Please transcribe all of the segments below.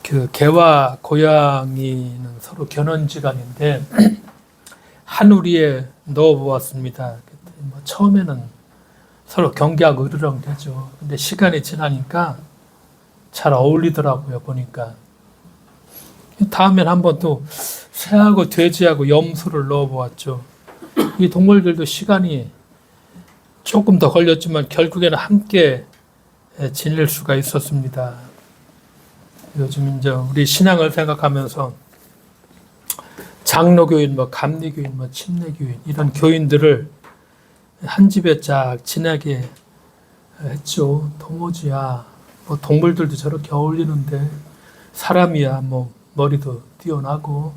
그 개와 고양이는 서로 견원지간인데 한 우리에 넣어보았습니다. 뭐 처음에는 서로 경계하고 으르렁대죠. 근데 시간이 지나니까 잘 어울리더라고요, 보니까. 다음엔 한번 또 새하고 돼지하고 염소를 넣어보았죠. 이 동물들도 시간이 조금 더 걸렸지만 결국에는 함께 지낼 수가 있었습니다. 요즘 이제 우리 신앙을 생각하면서 장로교인, 감리교인, 침례교인 이런 교인들을 한 집에 쫙 지내게 했죠. 도무지야, 동물들도 저렇게 어울리는데 사람이야 머리도 뛰어나고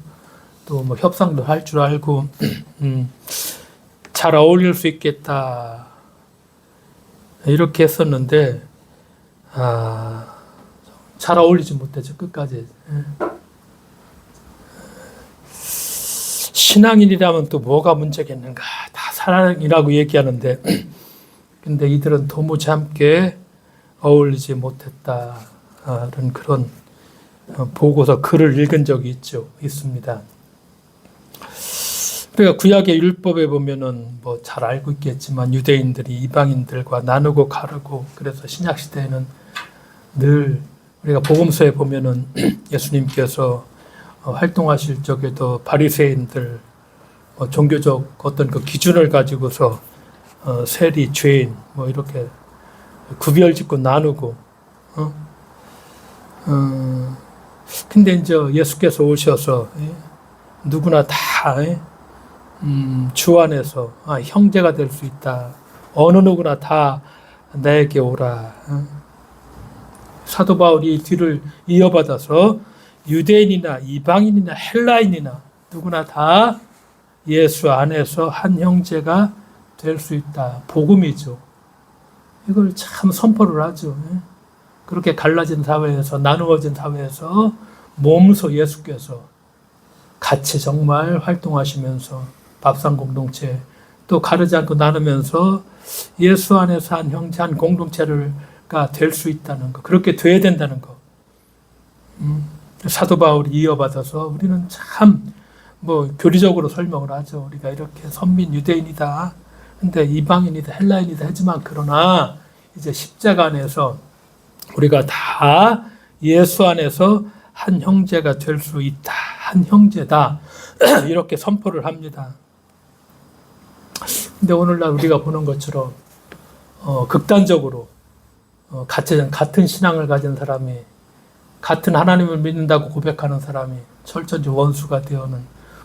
또 협상도 할 줄 알고 잘 어울릴 수 있겠다 이렇게 했었는데 잘 어울리지 못했죠. 끝까지. 신앙인이라면 또 뭐가 문제겠는가. 다 사랑이라고 얘기하는데 근데 이들은 도무지 함께 어울리지 못했다. 그런 보고서 글을 읽은 적이 있습니다. 그러니까 구약의 율법에 보면은 잘 알고 있겠지만 유대인들이 이방인들과 나누고 가르고 그래서 신약 시대에는 늘 우리가 복음서에 보면은 예수님께서 활동하실 적에도 바리새인들 종교적 어떤 그 기준을 가지고서 세리, 죄인 이렇게 구별짓고 나누고 근데 이제 예수께서 오셔서 누구나 다 주 안에서 형제가 될 수 있다. 어느 누구나 다 내게 오라. 사도 바울이 뒤를 이어받아서 유대인이나 이방인이나 헬라인이나 누구나 다 예수 안에서 한 형제가 될 수 있다. 복음이죠. 이걸 참 선포를 하죠. 그렇게 갈라진 사회에서 나누어진 사회에서 몸소 예수께서 같이 정말 활동하시면서 밥상 공동체 또 가르지 않고 나누면서 예수 안에서 한 형제 한 공동체가 될 수 있다는 거, 그렇게 돼야 된다는 거. 사도 바울이 이어받아서 우리는 참 교리적으로 설명을 하죠. 우리가 이렇게 선민 유대인이다. 근데 이방인이다 헬라인이다 하지만 그러나 이제 십자가 안에서 우리가 다 예수 안에서 한 형제가 될 수 있다. 한 형제다. 이렇게 선포를 합니다. 근데 오늘날 우리가 보는 것처럼 극단적으로 같은 신앙을 가진 사람이 같은 하나님을 믿는다고 고백하는 사람이 철저히 원수가 되어는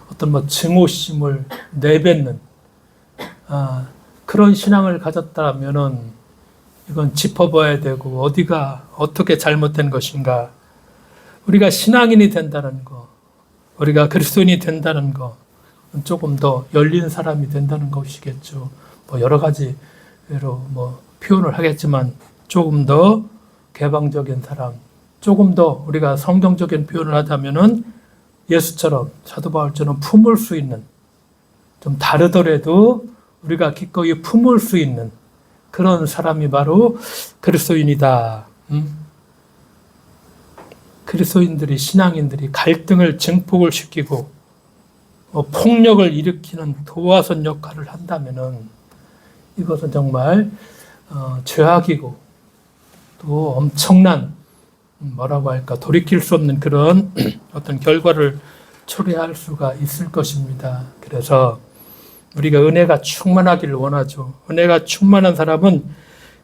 어떤 증오심을 내뱉는 그런 신앙을 가졌다면은 이건 짚어봐야 되고 어디가 어떻게 잘못된 것인가. 우리가 신앙인이 된다는 거, 우리가 그리스도인이 된다는 거, 조금 더 열린 사람이 된다는 것이겠죠. 여러 가지로 표현을 하겠지만 조금 더 개방적인 사람, 조금 더 우리가 성경적인 표현을 하자면은 예수처럼 사도 바울처럼 품을 수 있는, 좀 다르더라도 우리가 기꺼이 품을 수 있는 그런 사람이 바로 그리스도인이다. 그리스도인들이, 신앙인들이 갈등을 증폭을 시키고 폭력을 일으키는 도화선 역할을 한다면은 이것은 정말 죄악이고 또 엄청난 돌이킬 수 없는 그런 어떤 결과를 초래할 수가 있을 것입니다. 그래서 우리가 은혜가 충만하기를 원하죠. 은혜가 충만한 사람은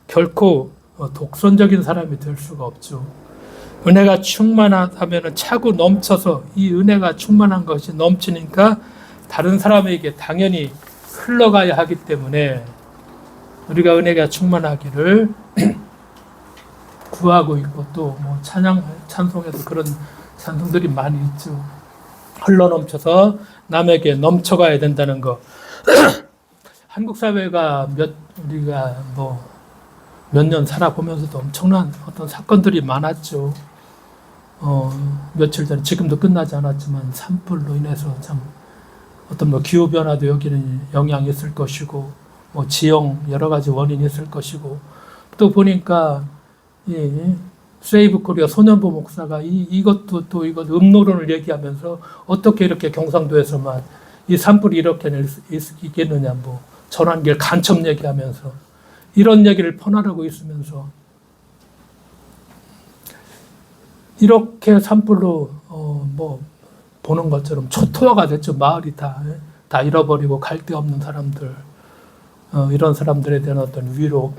결코 독선적인 사람이 될 수가 없죠. 은혜가 충만하다면 차고 넘쳐서 이 은혜가 충만한 것이 넘치니까 다른 사람에게 당연히 흘러가야 하기 때문에 우리가 은혜가 충만하기를 구하고 있고 또 찬송에도 그런 찬송들이 많이 있죠. 흘러넘쳐서 남에게 넘쳐가야 된다는 거. 한국 사회가 우리가 몇 년 살아보면서도 엄청난 어떤 사건들이 많았죠. 며칠 전에 지금도 끝나지 않았지만 산불로 인해서 참 어떤 기후변화도 여기는 영향이 있을 것이고 지형 여러 가지 원인이 있을 것이고 또 보니까 세이브 코리아 손현보 목사가 이것도 또 이것 음모론을 얘기하면서 어떻게 이렇게 경상도에서만 이 산불이 이렇게 낼 수 있겠느냐, 뭐 전환길 간첩 얘기하면서 이런 얘기를 퍼나르고 있으면서 이렇게 산불로 뭐 보는 것처럼 초토화가 됐죠. 마을이 다 잃어버리고 갈 데 없는 사람들, 이런 사람들에 대한 어떤 위로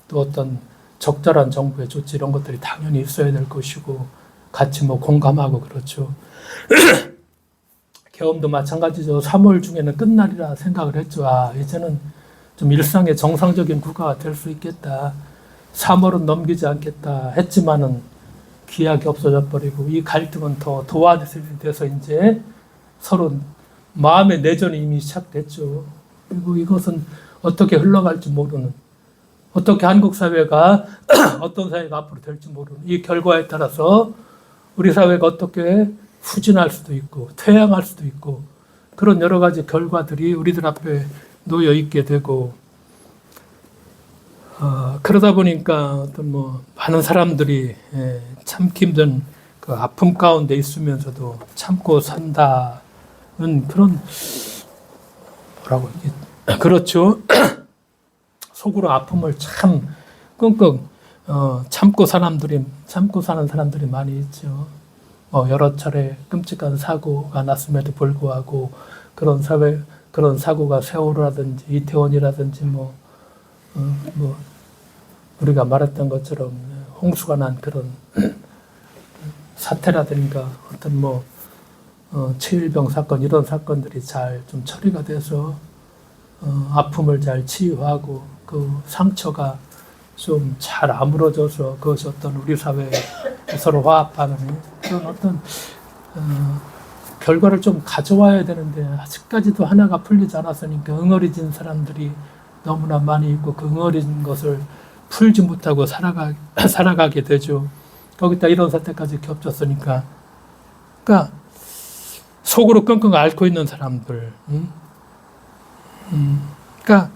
또 어떤 적절한 정부의 조치 이런 것들이 당연히 있어야 될 것이고 같이 뭐 공감하고 그렇죠. 계엄도 마찬가지죠. 3월 중에는 끝날이라 생각을 했죠. 이제는 좀 일상의 정상적인 국가가 될 수 있겠다. 3월은 넘기지 않겠다 했지만은 기약이 없어져 버리고 이 갈등은 더 도화돼서 이제 서로 마음의 내전이 이미 시작됐죠. 그리고 이것은 어떻게 흘러갈지 모르는, 어떻게 한국 사회가 어떤 사회가 앞으로 될지 모르는 이 결과에 따라서 우리 사회가 어떻게 후진할 수도 있고 퇴양할 수도 있고 그런 여러 가지 결과들이 우리들 앞에 놓여 있게 되고 그러다 보니까 어떤 뭐 많은 사람들이 참기 힘든 그 아픔 가운데 있으면서도 참고 산다는 그런 뭐라고 그렇죠. 속으로 아픔을 참 끙끙 참고 사는 사람들이 많이 있죠. 여러 차례 끔찍한 사고가 났음에도 불구하고 그런 사고가 세월호라든지 이태원이라든지 뭐 우리가 말했던 것처럼 홍수가 난 그런 사태라든가 어떤 최일병 사건 이런 사건들이 잘 좀 처리가 돼서 아픔을 잘 치유하고 그 상처가 좀 잘 아물어져서 그것이 어떤 우리 사회에 서로 화합하는 그런 어떤 결과를 좀 가져와야 되는데 아직까지도 하나가 풀리지 않았으니까 응어리진 사람들이 너무나 많이 있고 그 응어리진 것을 풀지 못하고 살아가게 되죠. 거기다 이런 사태까지 겹쳤으니까 그러니까 속으로 끙끙 앓고 있는 사람들 그러니까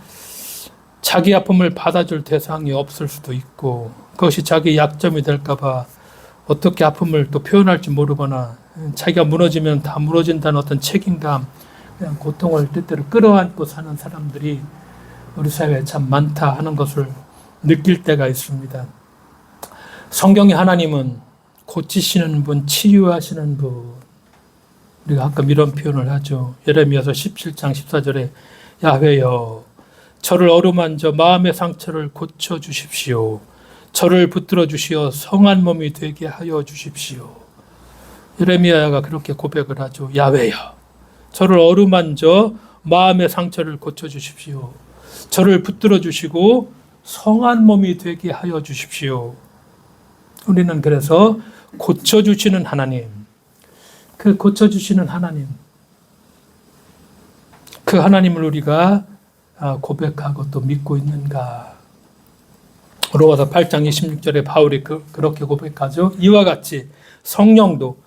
자기 아픔을 받아줄 대상이 없을 수도 있고 그것이 자기 약점이 될까 봐 어떻게 아픔을 또 표현할지 모르거나 자기가 무너지면 다 무너진다는 어떤 책임감 그냥 고통을 때때로 끌어안고 사는 사람들이 우리 사회에 참 많다 하는 것을 느낄 때가 있습니다. 성경의 하나님은 고치시는 분, 치유하시는 분 우리가 가끔 이런 표현을 하죠. 예레미야서 17장 14절에 야훼여 저를 어루만져 마음의 상처를 고쳐주십시오. 저를 붙들어 주시어 성한 몸이 되게 하여 주십시오. 예레미야가 그렇게 고백을 하죠. 야훼여 저를 어루만져 마음의 상처를 고쳐주십시오. 저를 붙들어 주시고 성한 몸이 되게 하여 주십시오. 우리는 그래서 고쳐주시는 하나님, 그 고쳐주시는 하나님, 그 하나님을 우리가 고백하고 또 믿고 있는가? 로마서 8장 26절에 바울이 그렇게 고백하죠. 이와 같이 성령도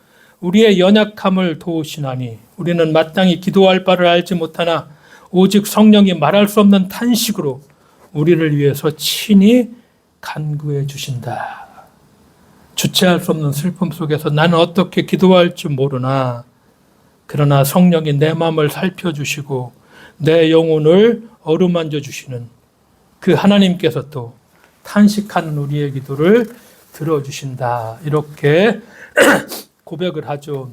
우리의 연약함을 도우시나니 우리는 마땅히 기도할 바를 알지 못하나 오직 성령이 말할 수 없는 탄식으로 우리를 위해서 친히 간구해 주신다. 주체할 수 없는 슬픔 속에서 나는 어떻게 기도할 줄 모르나 그러나 성령이 내 마음을 살펴주시고 내 영혼을 어루만져 주시는 그 하나님께서 또 탄식하는 우리의 기도를 들어주신다. 이렇게 고백을 하죠.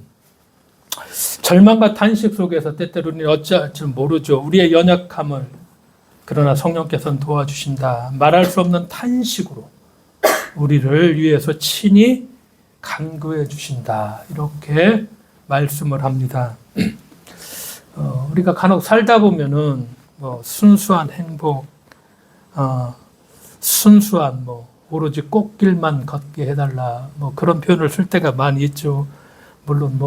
절망과 탄식 속에서 때때로 우리는 어찌할 줄 모르죠. 우리의 연약함을 그러나 성령께서는 도와주신다. 말할 수 없는 탄식으로 우리를 위해서 친히 간구해 주신다. 이렇게 말씀을 합니다. 우리가 간혹 살다 보면은 순수한 행복, 순수한 오로지 꽃길만 걷게 해달라 그런 표현을 쓸 때가 많이 있죠. 물론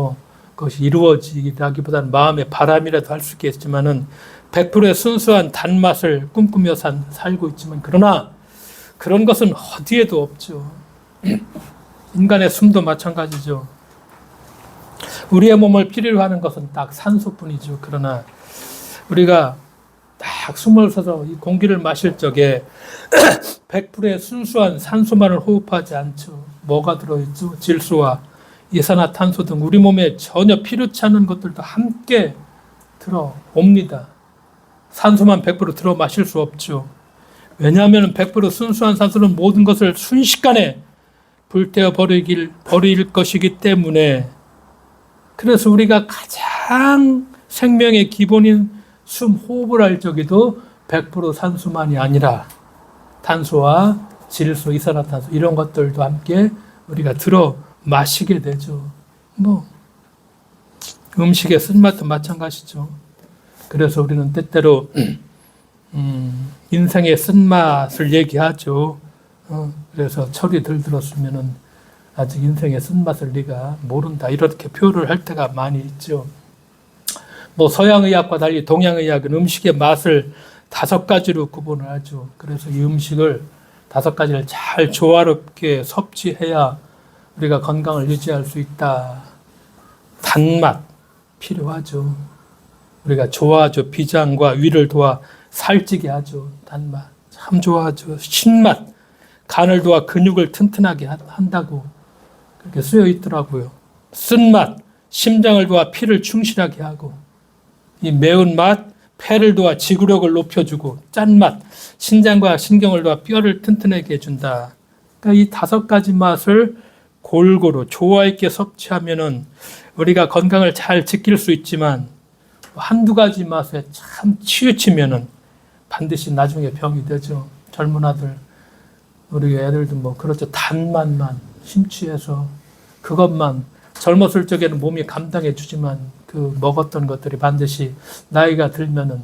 그것이 이루어지기보다는 마음의 바람이라도 할 수 있겠지만은 100%의 순수한 단맛을 꿈꾸며 살고 있지만 그러나 그런 것은 어디에도 없죠. 인간의 숨도 마찬가지죠. 우리의 몸을 필요로 하는 것은 딱 산소뿐이죠. 그러나 우리가 딱 숨을 쉬어서 이 공기를 마실 적에 100%의 순수한 산소만을 호흡하지 않죠. 뭐가 들어있죠? 질소와 이산화탄소 등 우리 몸에 전혀 필요치 않은 것들도 함께 들어옵니다. 산소만 100% 들어 마실 수 없죠. 왜냐하면 100% 순수한 산소는 모든 것을 순식간에 불태워 버릴 것이기 때문에. 그래서 우리가 가장 생명의 기본인 숨 호흡을 할 적에도 100% 산소만이 아니라 탄소와 질소, 이산화탄소 이런 것들도 함께 우리가 들어 마시게 되죠. 음식의 쓴맛도 마찬가지죠. 그래서 우리는 때때로 인생의 쓴맛을 얘기하죠. 그래서 철이 들었으면은 아직 인생의 쓴맛을 네가 모른다, 이렇게 표현을 할 때가 많이 있죠. 서양의학과 달리 동양의학은 음식의 맛을 5가지로 구분을 하죠. 그래서 이 음식을 5가지를 잘 조화롭게 섭취해야 우리가 건강을 유지할 수 있다. 단맛 필요하죠. 우리가 좋아하죠. 비장과 위를 도와 살찌게 하죠. 단맛 참 좋아하죠. 신맛 간을 도와 근육을 튼튼하게 한다고 그렇게 쓰여 있더라고요. 쓴맛 심장을 도와 피를 충실하게 하고, 이 매운맛 폐를 도와 지구력을 높여주고, 짠맛 신장과 신경을 도와 뼈를 튼튼하게 해준다. 그러니까 이 5가지 맛을 골고루 조화 있게 섭취하면은 우리가 건강을 잘 지킬 수 있지만, 한두 가지 맛에 참 치우치면은 반드시 나중에 병이 되죠. 젊은 아들, 우리 애들도 그렇죠. 단맛만 심취해서 그것만 젊었을 적에는 몸이 감당해 주지만 그 먹었던 것들이 반드시 나이가 들면은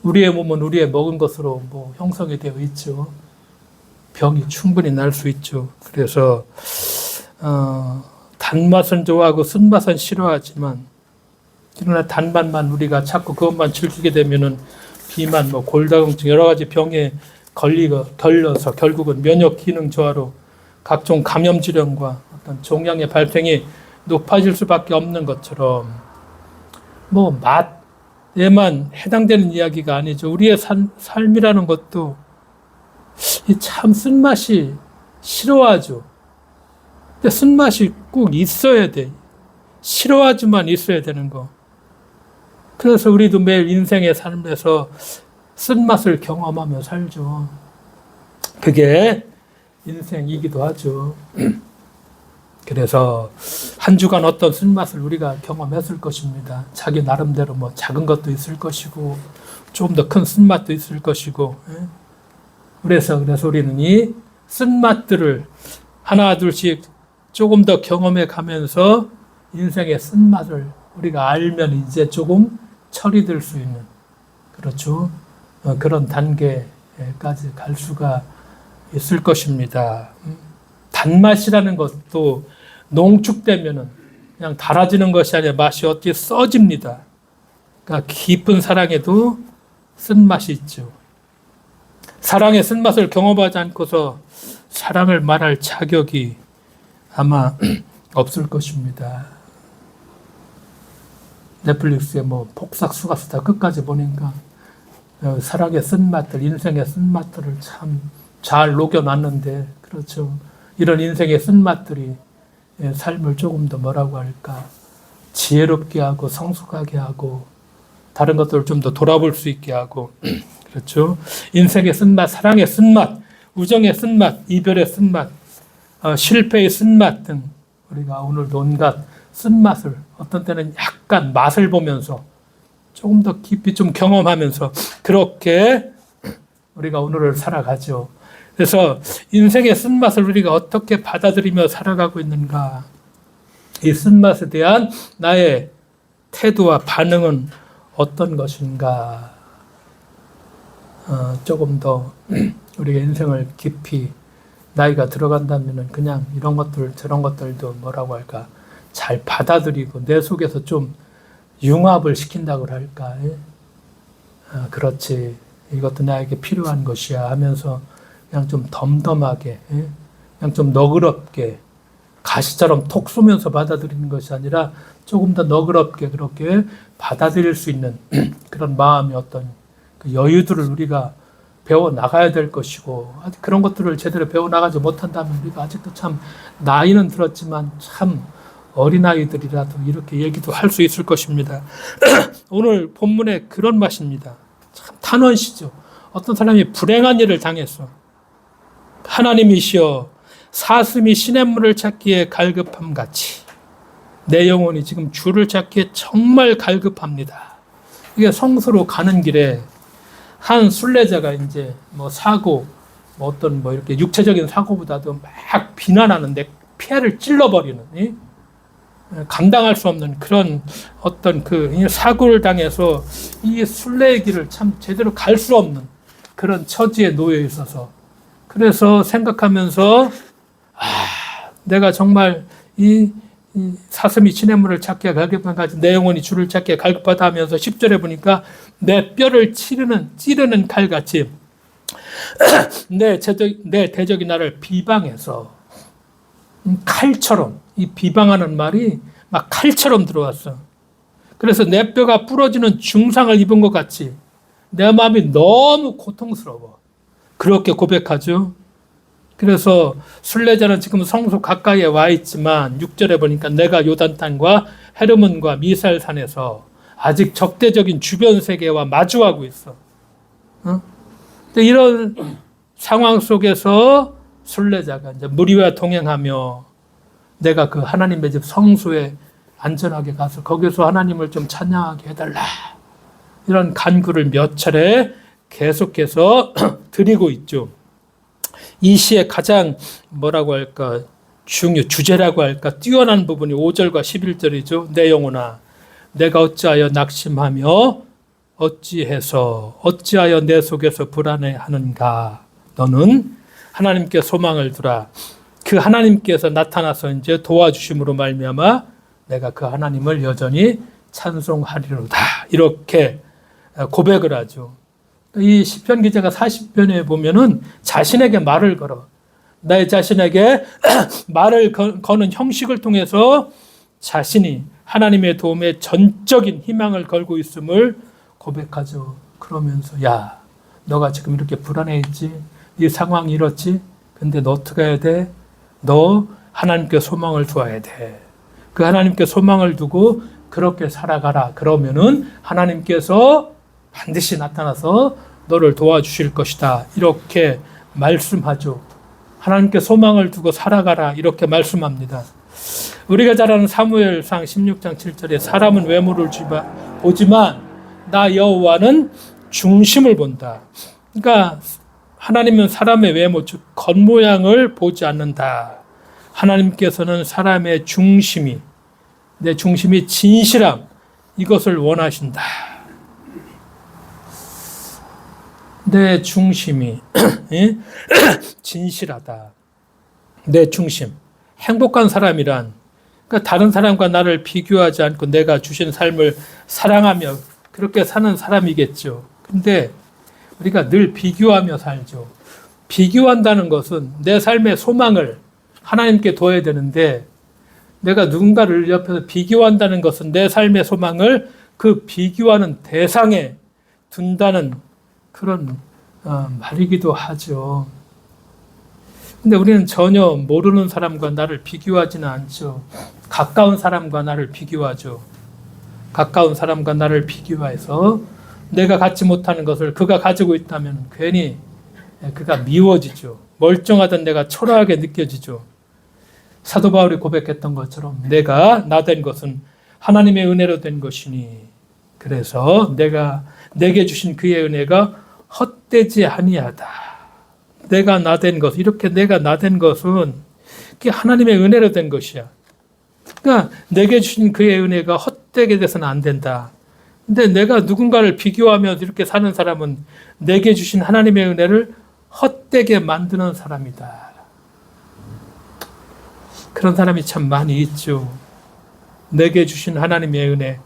우리의 몸은 우리의 먹은 것으로 형성이 되어 있죠. 병이 충분히 날 수 있죠. 그래서 단맛은 좋아하고 쓴맛은 싫어하지만, 그러나 단맛만 우리가 자꾸 그것만 즐기게 되면은 비만, 골다공증 여러 가지 병에 걸려서 결국은 면역 기능 저하로 각종 감염 질환과 어떤 종양의 발생이 높아질 수밖에 없는 것처럼, 맛에만 해당되는 이야기가 아니죠. 우리의 삶이라는 것도 참 쓴맛이 싫어하죠. 근데 쓴맛이 꼭 있어야 돼. 싫어하지만 있어야 되는 거. 그래서 우리도 매일 인생의 삶에서 쓴맛을 경험하며 살죠. 그게 인생이기도 하죠. 그래서 한 주간 어떤 쓴맛을 우리가 경험했을 것입니다. 자기 나름대로 작은 것도 있을 것이고 좀 더 큰 쓴맛도 있을 것이고. 그래서 우리는 이 쓴맛들을 하나 둘씩 조금 더 경험해 가면서 인생의 쓴맛을 우리가 알면 이제 조금 철이 들 수 있는, 그렇죠. 그런 단계까지 갈 수가 있을 것입니다. 단맛이라는 것도 농축되면은 그냥 달아지는 것이 아니라 맛이 어떻게 써집니다. 그러니까 깊은 사랑에도 쓴맛이 있죠. 사랑의 쓴맛을 경험하지 않고서 사랑을 말할 자격이 아마 없을 것입니다. 넷플릭스에 폭삭 수가스다 끝까지 보니까 사랑의 쓴맛들, 인생의 쓴맛들을 참 잘 녹여놨는데, 그렇죠. 이런 인생의 쓴맛들이 삶을 조금 더 뭐라고 할까, 지혜롭게 하고 성숙하게 하고 다른 것들을 좀 더 돌아볼 수 있게 하고, 그렇죠. 인생의 쓴맛, 사랑의 쓴맛, 우정의 쓴맛, 이별의 쓴맛, 실패의 쓴맛 등 우리가 오늘도 온갖 쓴맛을 어떤 때는 약간 맛을 보면서 조금 더 깊이 좀 경험하면서 그렇게 우리가 오늘을 살아가죠. 그래서 인생의 쓴맛을 우리가 어떻게 받아들이며 살아가고 있는가, 이 쓴맛에 대한 나의 태도와 반응은 어떤 것인가, 조금 더 우리가 인생을 깊이 나이가 들어간다면 그냥 이런 것들 저런 것들도 뭐라고 할까, 잘 받아들이고 내 속에서 좀 융합을 시킨다고 할까, 그렇지, 이것도 나에게 필요한 것이야 하면서 그냥 좀 덤덤하게, 그냥 좀 너그럽게 가시처럼 톡 쏘면서 받아들이는 것이 아니라 조금 더 너그럽게 그렇게 받아들일 수 있는 그런 마음의 어떤 그 여유들을 우리가 배워 나가야 될 것이고, 아직 그런 것들을 제대로 배워 나가지 못한다면 우리가 아직도 참 나이는 들었지만 참 어린아이들이라도 이렇게 얘기도 할 수 있을 것입니다. 오늘 본문에 그런 맛입니다. 참 탄원시죠. 어떤 사람이 불행한 일을 당했어. 하나님이시여, 사슴이 시냇물을 찾기에 갈급함 같이 내 영혼이 지금 주를 찾기에 정말 갈급합니다. 이게 성소로 가는 길에 한 순례자가 이제 뭐 사고, 뭐 어떤 뭐 이렇게 육체적인 사고보다도 막 비난하는데 폐를 찔러버리는, 감당할 수 없는 그런 어떤 그 사고를 당해서 이 순례의 길을 참 제대로 갈 수 없는 그런 처지에 놓여 있어서, 그래서 생각하면서 내가 정말 이 사슴이 시냇물을 찾기에 갈급한 같이 내 영혼이 주를 찾기에 갈급하다 하면서 10절에 보니까 내 뼈를 찌르는 칼같이 내 대적이 나를 비방해서, 칼처럼, 이 비방하는 말이 막 칼처럼 들어왔어. 그래서 내 뼈가 부러지는 중상을 입은 것 같이 내 마음이 너무 고통스러워. 그렇게 고백하죠. 그래서 순례자는 지금 성소 가까이에 와 있지만 6절에 보니까 내가 요단탄과 헤르몬과 미살산에서 아직 적대적인 주변 세계와 마주하고 있어. 근데 이런 상황 속에서 순례자가 이제 무리와 동행하며 내가 그 하나님의 집 성소에 안전하게 가서 거기서 하나님을 좀 찬양하게 해달라, 이런 간구를 몇 차례 계속해서 드리고 있죠. 이 시의 가장 뭐라고 할까, 주제라고 할까, 뛰어난 부분이 5절과 11절이죠. 내 영혼아, 내가 어찌하여 낙심하며 어찌하여 내 속에서 불안해하는가. 너는 하나님께 소망을 두라. 그 하나님께서 나타나서 이제 도와주심으로 말미암아 내가 그 하나님을 여전히 찬송하리로다. 이렇게 고백을 하죠. 이 시편 기자가 40편에 보면은 자신에게 말을 걸어. 나의 자신에게 말을 거는 형식을 통해서 자신이 하나님의 도움에 전적인 희망을 걸고 있음을 고백하죠. 그러면서 야, 너가 지금 이렇게 불안해했지? 네 상황이 이렇지? 근데 너 어떻게 해야 돼? 너 하나님께 소망을 두어야 돼. 그 하나님께 소망을 두고 그렇게 살아가라. 그러면은 하나님께서 반드시 나타나서 너를 도와주실 것이다. 이렇게 말씀하죠. 하나님께 소망을 두고 살아가라. 이렇게 말씀합니다. 우리가 잘 아는 사무엘상 16장 7절에 사람은 외모를 보지만 나 여호와는 중심을 본다. 그러니까 하나님은 사람의 외모, 즉 겉모양을 보지 않는다. 하나님께서는 사람의 중심이, 내 중심이 진실함, 이것을 원하신다. 내 중심이 진실하다. 내 중심. 행복한 사람이란, 그러니까 다른 사람과 나를 비교하지 않고 내가 주신 삶을 사랑하며 그렇게 사는 사람이겠죠. 근데 우리가 늘 비교하며 살죠. 비교한다는 것은 내 삶의 소망을 하나님께 둬야 되는데, 내가 누군가를 옆에서 비교한다는 것은 내 삶의 소망을 그 비교하는 대상에 둔다는 그런 말이기도 하죠. 근데 우리는 전혀 모르는 사람과 나를 비교하지는 않죠. 가까운 사람과 나를 비교하죠. 가까운 사람과 나를 비교해서 내가 갖지 못하는 것을 그가 가지고 있다면 괜히 그가 미워지죠. 멀쩡하던 내가 초라하게 느껴지죠. 사도 바울이 고백했던 것처럼 내가 나된 것은 하나님의 은혜로 된 것이니, 그래서 내게 주신 그의 은혜가 헛되지 아니하다. 내가 나된 것, 이렇게 내가 나된 것은 그게 하나님의 은혜로 된 것이야. 그러니까 내게 주신 그의 은혜가 헛되게 돼서는 안 된다. 근데 내가 누군가를 비교하며 이렇게 사는 사람은 내게 주신 하나님의 은혜를 헛되게 만드는 사람이다. 그런 사람이 참 많이 있죠. 내게 주신 하나님의 은혜,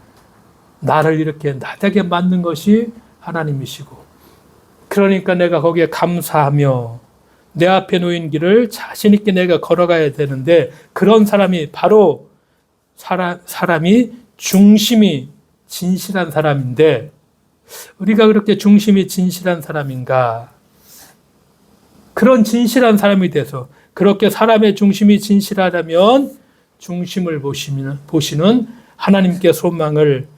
나를 이렇게 나되게 만든 것이 하나님이시고, 그러니까 내가 거기에 감사하며 내 앞에 놓인 길을 자신 있게 내가 걸어가야 되는데, 그런 사람이 바로 사람이 중심이 진실한 사람인데, 우리가 그렇게 중심이 진실한 사람인가? 그런 진실한 사람이 돼서 그렇게 사람의 중심이 진실하다면 중심을 보시는 하나님께 소망을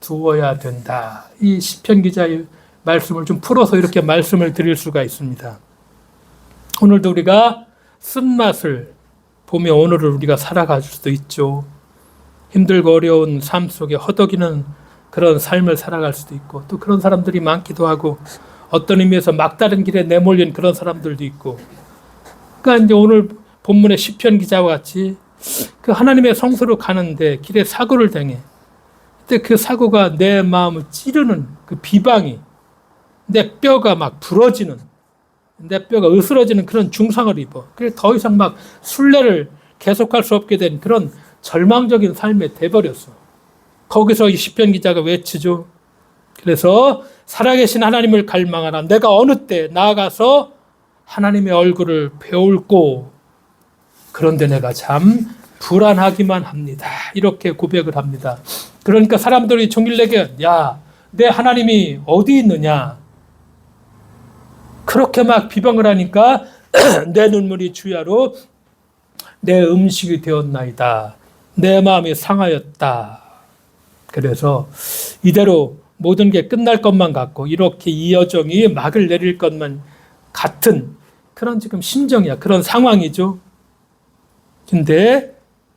두어야 된다. 이 시편 기자의 말씀을 좀 풀어서 이렇게 말씀을 드릴 수가 있습니다. 오늘도 우리가 쓴맛을 보며 오늘을 우리가 살아갈 수도 있죠. 힘들고 어려운 삶 속에 허덕이는 그런 삶을 살아갈 수도 있고 또 그런 사람들이 많기도 하고 어떤 의미에서 막다른 길에 내몰린 그런 사람들도 있고 그러니까 이제 오늘 본문의 시편 기자와 같이 그 하나님의 성소로 가는데 길에 사고를 당해. 그때 그 사고가 내 마음을 찌르는 그 비방이 내 뼈가 막 부러지는 내 뼈가 으스러지는 그런 중상을 입어. 그래서 더 이상 막 순례를 계속할 수 없게 된 그런 절망적인 삶에 돼버렸어. 거기서 이 시편 기자가 외치죠. 그래서 살아계신 하나님을 갈망하라. 내가 어느 때 나아가서 하나님의 얼굴을 배울고 그런데 내가 참 불안하기만 합니다. 이렇게 고백을 합니다. 그러니까 사람들이 종일 내게 야, 내 하나님이 어디 있느냐? 그렇게 막 비방을 하니까 내 눈물이 주야로 내 음식이 되었나이다. 내 마음이 상하였다. 그래서 이대로 모든 게 끝날 것만 같고 이렇게 이 여정이 막을 내릴 것만 같은 그런 지금 심정이야. 그런 상황이죠. 근데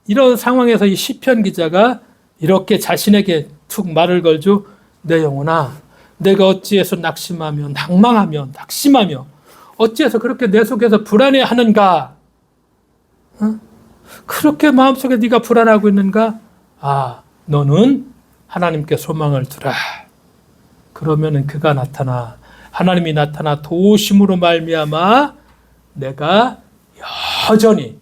이런 상황에서 이 시편 기자가 이렇게 자신에게 툭 말을 걸죠. 내 영혼아, 내가 어찌해서 낙심하며 낭망하며 낙심하며 어찌해서 그렇게 내 속에서 불안해하는가? 그렇게 마음속에 네가 불안하고 있는가? 아, 너는 하나님께 소망을 두라. 그러면은 그가 나타나 하나님이 나타나 도우심으로 말미암아 내가 여전히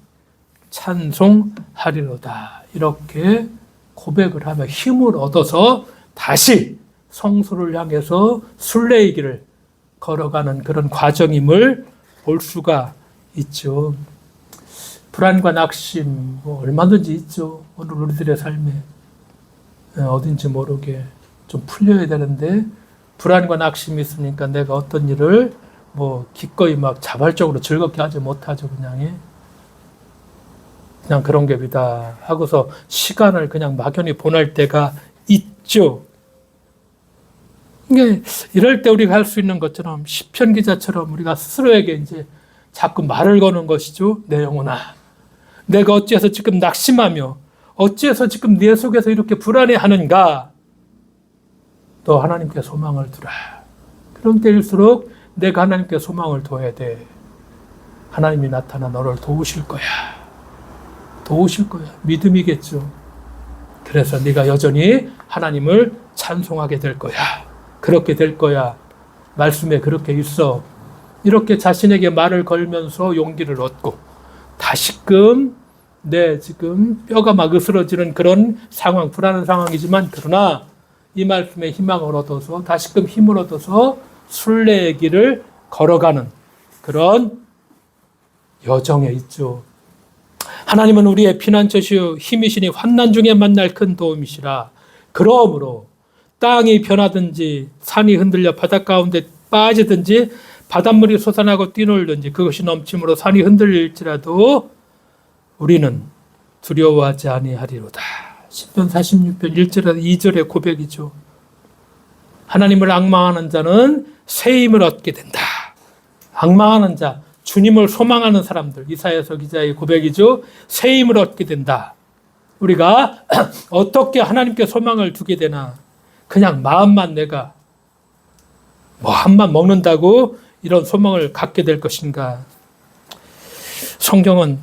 찬송하리로다. 이렇게 고백을 하며 힘을 얻어서 다시 성소를 향해서 순례의 길을 걸어가는 그런 과정임을 볼 수가 있죠. 불안과 낙심 뭐 얼마든지 있죠. 오늘 우리들의 삶에 어딘지 모르게 좀 풀려야 되는데 불안과 낙심이 있으니까 내가 어떤 일을 뭐 기꺼이 막 자발적으로 즐겁게 하지 못하죠. 그냥 그런 ገብ이다 하고서 시간을 그냥 막연히 보낼 때가 있죠. 이게 이럴 때 우리가 할 수 있는 것처럼 시편 기자처럼 우리가 스스로에게 이제 자꾸 말을 거는 것이죠. 내 영혼아, 내가 어찌해서 지금 낙심하며 어찌해서 지금 내 속에서 이렇게 불안해하는가? 너 하나님께 소망을 두라. 그런 때일수록 내가 하나님께 소망을 둬야 돼. 하나님이 나타나 너를 도우실 거야. 도우실 거야. 믿음이겠죠. 그래서 네가 여전히 하나님을 찬송하게 될 거야. 그렇게 될 거야. 말씀에 그렇게 있어. 이렇게 자신에게 말을 걸면서 용기를 얻고 다시금 내 지금 뼈가 막 으스러지는 그런 상황, 불안한 상황이지만 그러나 이 말씀에 희망을 얻어서 다시금 힘을 얻어서 순례의 길을 걸어가는 그런 여정에 있죠. 하나님은 우리의 피난처시요 힘이시니 환난 중에 만날 큰 도움이시라. 그러므로 땅이 변하든지 산이 흔들려 바닷 가운데 빠지든지 바닷물이 솟아나고 뛰놀든지 그것이 넘침으로 산이 흔들릴지라도 우리는 두려워하지 아니하리로다. 시편 46편 1절에서 2절의 고백이죠. 하나님을 앙망하는 자는 새 힘을 얻게 된다. 앙망하는 자, 주님을 소망하는 사람들, 이사야서 기자의 고백이죠. 새 힘을 얻게 된다. 우리가 어떻게 하나님께 소망을 두게 되나? 그냥 마음만 내가 뭐 한만 먹는다고 이런 소망을 갖게 될 것인가? 성경은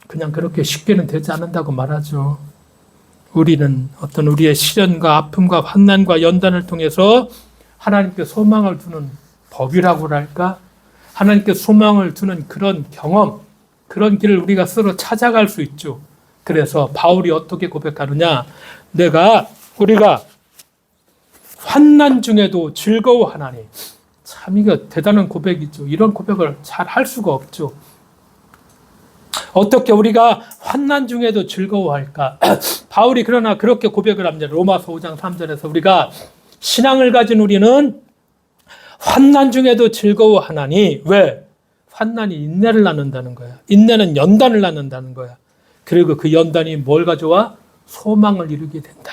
그냥 그렇게 쉽게는 되지 않는다고 말하죠. 우리는 어떤 우리의 시련과 아픔과 환난과 연단을 통해서 하나님께 소망을 두는 법이라고 할까? 하나님께 소망을 두는 그런 경험, 그런 길을 우리가 스스로 찾아갈 수 있죠. 그래서 바울이 어떻게 고백하느냐? 우리가 환난 중에도 즐거워하나니. 참 이거 대단한 고백이죠. 이런 고백을 잘 할 수가 없죠. 어떻게 우리가 환난 중에도 즐거워할까? 바울이 그러나 그렇게 고백을 합니다. 로마서 5장 3절에서 우리가 신앙을 가진 우리는 환난 중에도 즐거워하나니. 왜? 환난이 인내를 낳는다는 거야. 인내는 연단을 낳는다는 거야. 그리고 그 연단이 뭘 가져와? 소망을 이루게 된다.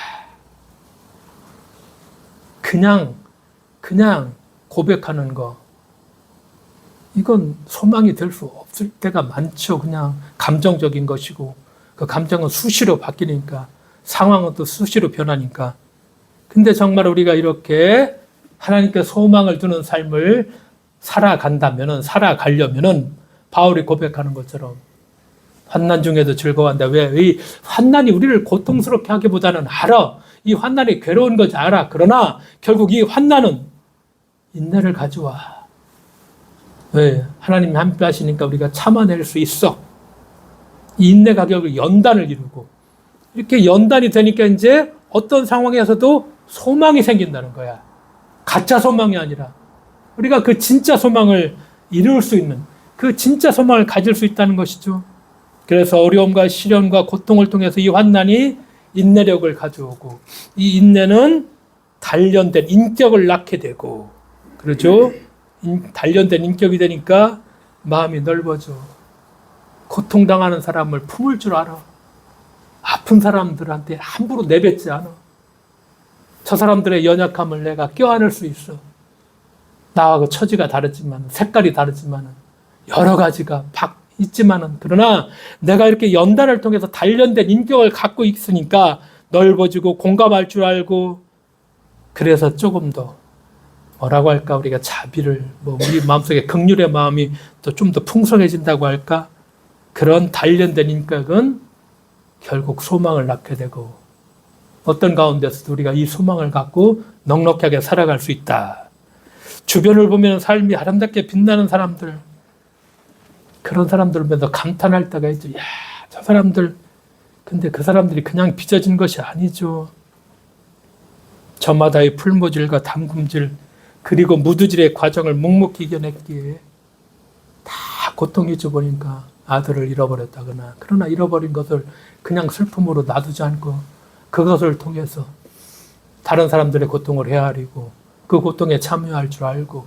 그냥 고백하는 거. 이건 소망이 될 수 없을 때가 많죠. 그냥 감정적인 것이고, 그 감정은 수시로 바뀌니까, 상황은 또 수시로 변하니까. 근데 정말 우리가 이렇게 하나님께 소망을 두는 삶을 살아가려면은 바울이 고백하는 것처럼 환난 중에도 즐거워한다. 왜? 이 환난이 우리를 고통스럽게 하기보다는 알아. 이 환난이 괴로운 거지 알아. 그러나 결국 이 환난은 인내를 가져와. 왜? 하나님이 함께 하시니까 우리가 참아낼 수 있어. 이 인내 가격을 연단을 이루고 이렇게 연단이 되니까 이제 어떤 상황에서도 소망이 생긴다는 거야. 가짜 소망이 아니라 우리가 그 진짜 소망을 이룰 수 있는 그 진짜 소망을 가질 수 있다는 것이죠. 그래서 어려움과 시련과 고통을 통해서 이 환난이 인내력을 가져오고 이 인내는 단련된 인격을 낳게 되고 그렇죠? 단련된 인격이 되니까 마음이 넓어져. 고통당하는 사람을 품을 줄 알아. 아픈 사람들한테 함부로 내뱉지 않아. 저 사람들의 연약함을 내가 껴안을 수 있어. 나하고 처지가 다르지만, 색깔이 다르지만, 여러 가지가 있지만은, 그러나 내가 이렇게 연단을 통해서 단련된 인격을 갖고 있으니까 넓어지고 공감할 줄 알고, 그래서 조금 더, 뭐라고 할까, 우리가 자비를, 우리 마음속에 긍휼의 마음이 또 좀 더 풍성해진다고 할까? 그런 단련된 인격은 결국 소망을 낳게 되고, 어떤 가운데서도 우리가 이 소망을 갖고 넉넉하게 살아갈 수 있다. 주변을 보면 삶이 아름답게 빛나는 사람들, 그런 사람들 보면서 감탄할 때가 있죠. 야, 저 사람들, 근데 그 사람들이 그냥 빚어진 것이 아니죠. 저마다의 풀무질과 담금질, 그리고 무두질의 과정을 묵묵히 이겨냈기에 다 고통이죠. 보니까 아들을 잃어버렸다거나, 그러나 잃어버린 것을 그냥 슬픔으로 놔두지 않고 그것을 통해서 다른 사람들의 고통을 헤아리고 그 고통에 참여할 줄 알고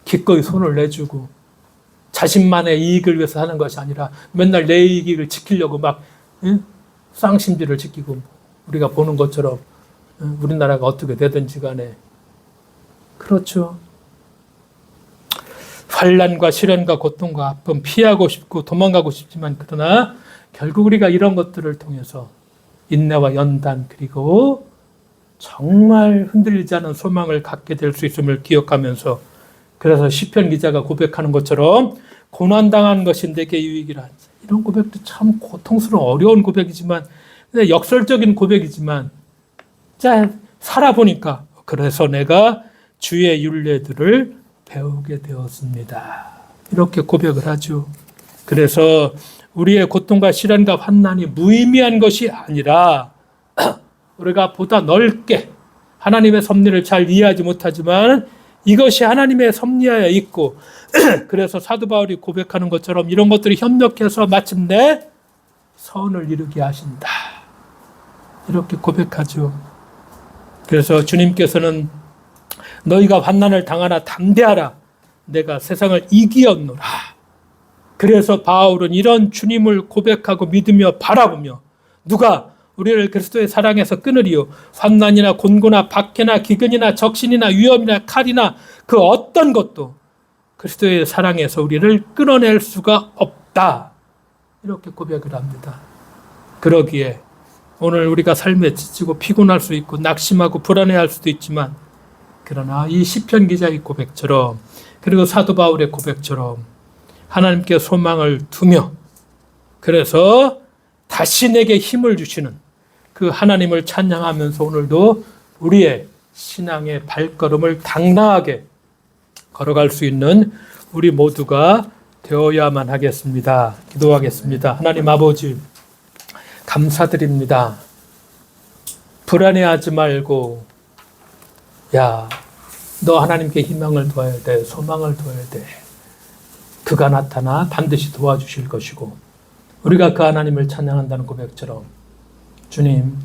기꺼이 손을 내주고 자신만의 이익을 위해서 하는 것이 아니라 맨날 내 이익을 지키려고 막 쌍심지를 지키고 우리가 보는 것처럼 우리나라가 어떻게 되든지 간에 그렇죠. 환난과 시련과 고통과 아픔 피하고 싶고 도망가고 싶지만 그러나 결국 우리가 이런 것들을 통해서 인내와 연단 그리고 정말 흔들리지 않은 소망을 갖게 될 수 있음을 기억하면서 그래서 시편 기자가 고백하는 것처럼 고난당한 것이 내게 유익이라. 이런 고백도 참 고통스러운 어려운 고백이지만 역설적인 고백이지만 자 살아보니까 그래서 내가 주의 율례들을 배우게 되었습니다. 이렇게 고백을 하죠. 그래서 우리의 고통과 시련과 환난이 무의미한 것이 아니라 우리가 보다 넓게 하나님의 섭리를 잘 이해하지 못하지만 이것이 하나님의 섭리하에 있고 그래서 사도 바울이 고백하는 것처럼 이런 것들이 협력해서 마침내 선을 이루게 하신다. 이렇게 고백하죠. 그래서 주님께서는 너희가 환난을 당하나 담대하라. 내가 세상을 이기었노라. 그래서 바울은 이런 주님을 고백하고 믿으며 바라보며 누가 우리를 그리스도의 사랑에서 끊으리요. 환난이나 곤고나 박해나 기근이나 적신이나 위험이나 칼이나 그 어떤 것도 그리스도의 사랑에서 우리를 끊어낼 수가 없다. 이렇게 고백을 합니다. 그러기에 오늘 우리가 삶에 지치고 피곤할 수 있고 낙심하고 불안해할 수도 있지만 그러나 이 시편 기자의 고백처럼 그리고 사도 바울의 고백처럼 하나님께 소망을 두며 그래서 다시 내게 힘을 주시는 그 하나님을 찬양하면서 오늘도 우리의 신앙의 발걸음을 당당하게 걸어갈 수 있는 우리 모두가 되어야만 하겠습니다. 기도하겠습니다. 하나님 아버지 감사드립니다. 불안해하지 말고 야, 너 하나님께 희망을 둬야 돼. 소망을 둬야 돼. 그가 나타나 반드시 도와주실 것이고 우리가 그 하나님을 찬양한다는 고백처럼 주님,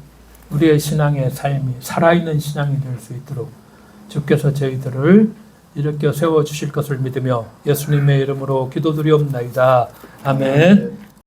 우리의 신앙의 삶이 살아있는 신앙이 될 수 있도록 주께서 저희들을 일으켜 세워주실 것을 믿으며 예수님의 이름으로 기도드리옵나이다. 아멘.